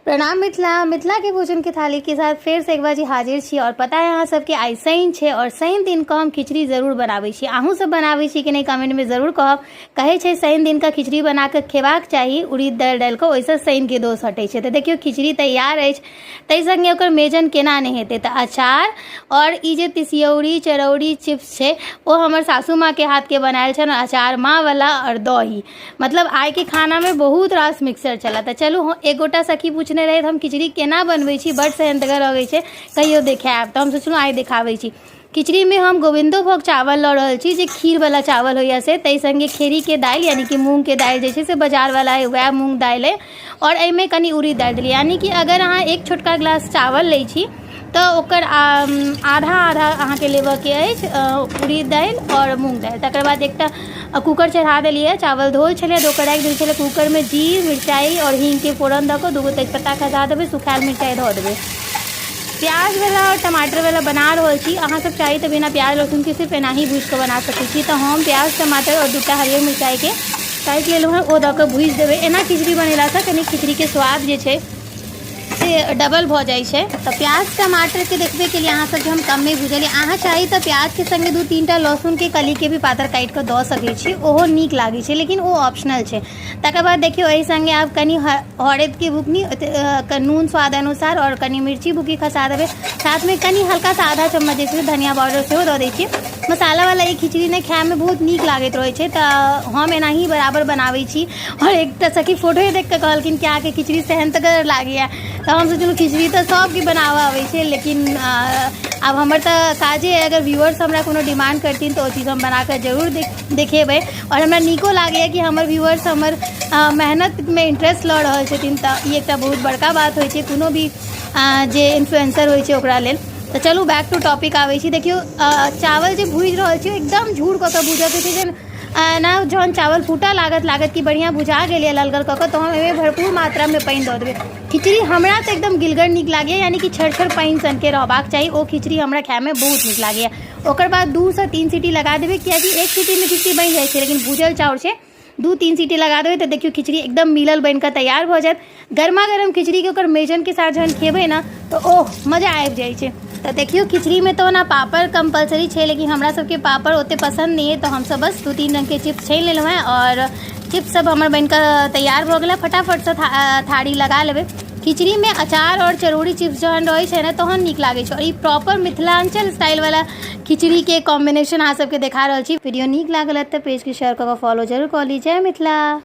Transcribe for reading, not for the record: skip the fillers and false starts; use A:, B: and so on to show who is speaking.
A: प्रणाम मिथिला। मिथिला के भोजन के थाली के साथ फिर से एक बार जी हाजिर छी। और पता है अहाँ सबके आई शनि छै और शनि दिन को हम खिचड़ी जरूर बनाबै छी। अहूँ सब बनाबै छी कि नहीं कमेंट में जरूर कहब। कहे छै शनि दिन का खिचड़ी बना के खेबाक चाही उड़ीद दालि डालि के, ओहिसँ शनि के दोष हटै छै। तऽ देखियो खिचड़ी तैयार अछि, ताहि संगे ओकर मेजन केना नहि हेतै। तऽ अचार और ई जे तिसियौरी चरौरी चिप्स छै ओ हमर सासू माँ के हाथ के बनायल छनि। अचार माँ वाला और दही, मतलब आइ के खाना में बहुत रास मिक्सर चला। तऽ चलू एक गोटा सखी पूछने रहे हम खिचड़ी केना बनबै छी, बड़ सेहंतगर लगै छै, कहियो देखायब। तऽ हम सोचलहुँ आइ देखाबै छी। खिचड़ी में हम गोविंदो भोग चावल लऽ रहल छी, जे खीर वाला चावल होइया से। ताहि संगे खेरी के दालि यानी कि मूंग के दालि जे छै से बाजार वाला है, वह मूंग दालि है। और एहिमे कनी उड़ीद दालि देलियै, यानी कि अगर अहाँ एक छोटका गिलास चावल लै छी तऽ ओकर आधा आधा अहाँके लेबऽके अछि उड़ीद दालि और मूंग दालि। तकर बाद एकटा कुकर चढ़ा देलियै, चावल धोल छलै तऽ ओकर राखि देल छलै कुकर में। जीर मिरचाई और हींग के फोरन दऽ कऽ दूगो तेजपत्ता खसा देबै, सुखायल मिरचाई धऽ देबै। प्याज वाला और टमाटर वाला बना रहल छी। अहाँ सब चाही तऽ बिना प्याज लहसुन के सिर्फ एना ही भूजि कऽ बना सकै छी। तऽ हम प्याज टमाटर और दूटा हरियर मिरचाई के काटि लेलहुँ हँ, ओ दऽ कऽ भूजि देबै। एना खिचड़ी बनेलासँ कनी खिचड़ी के स्वाद जे छै से डबल भऽ जाइ छै। तऽ प्याज टमाटर के देखबे के लिए अहाँ सब हम कम में भूजलियै। अहाँ चाही तऽ प्याज के संगे 2-3 टा लहसुन के कली के भी पातर काटि कऽ दऽ सकै छी, ओहो नीक लागै छै, लेकिन ओ ऑप्शनल छै। तकर बाद देखियो एहि संगे आब कनी हरैद के बुकनी, नून स्वाद अनुसार और कनी मिर्ची बुकी खसा देबै। साथ में कनी हल्का सा आधा चम्मच जे छै धनिया पाउडर सेहो दऽ दै छियै। मसाला वाला ई खिचड़ी ने खाय में बहुत नीक लागैत रहै छै, तऽ हम एनाही बराबर बनाबै छी। और एकटा सखी फोटो देख कऽ कहलखिन कि अहाँके खिचड़ी सेहंतगर लागैया। तऽ हम सोचलहुँ खिचड़ी तऽ सबके बनाबऽ आबै छै, लेकिन आब हमर तऽ काजे है, अगर व्यूअर्स हमरा कोनो डिमांड करथिन तऽ ओ चीज हम बनाकऽ जरूर देखेबै। और हमरा नीको लागैया कि हमर व्यूअर्स हमर मेहनत में इंटरेस्ट लऽ रहल छथिन। तऽ ई एकटा बहुत बड़का बात होइ छै कोनो भी जे इन्फ्लुएंसर होइ छै ओकरा लेल। तऽ चलू बैक टू टॉपिक आबै छी। देखियो चावल जे भूजि रहल छी एकदम झूर कऽ के भूजऽ के छै, जे ना जहन चावल फूटा लागत कि बढ़िया बुझा गेल ललगर कऽ के, तो हम एहिमे भरपूर मात्रा में पानि दऽ देबै। खिचड़ी हमरा तऽ एकदम गिलगर नीक लागैया, यानी कि छर पानि सन के रहबाक चाही। ओ खिचड़ी हमरा खाय में बहुत नीक लागैया। ओकर बाद 2 से 3 सीटी लगा देबै, कियाकि एक सीटी में खिचड़ी बनि जाइ छै, लेकिन भूजल चाउर छै 2-3 सीटी लगा देबै तऽ देखियो खिचड़ी एकदम मिलल बन कऽ तैयार भऽ जायत। गर्मा गर्म खिचड़ी के ओकर मेजन के साथ जहन खेबै ना तऽ ओह मजा आबि जाइ छै। तो देखियो खिचड़ी में तो ना पापड़ कंपलसरी है, लेकिन हमरा सबके पापड़ ओते पसंद नहीं है, तो हम सब बस 2-3 रंग के चिप्स छानि लेलहुँ हैं। और चिप्स सब हमर बनकर तैयार भऽ गेलै, फटाफट से थाड़ी लगा लेबै। खिचड़ी में अचार और चरौड़ी चिप्स जहन रहै छै ना तहन नीक लागै छै। और ई प्रॉपर मिथिलांचल स्टाइल वाला खिचड़ी के कॉम्बिनेशन अहाँ सबके देखा रहल छी। वीडियो नीक लागल तऽ पेज के शेयर कऽ के फॉलो जरूर कऽ ली। जय मिथिला।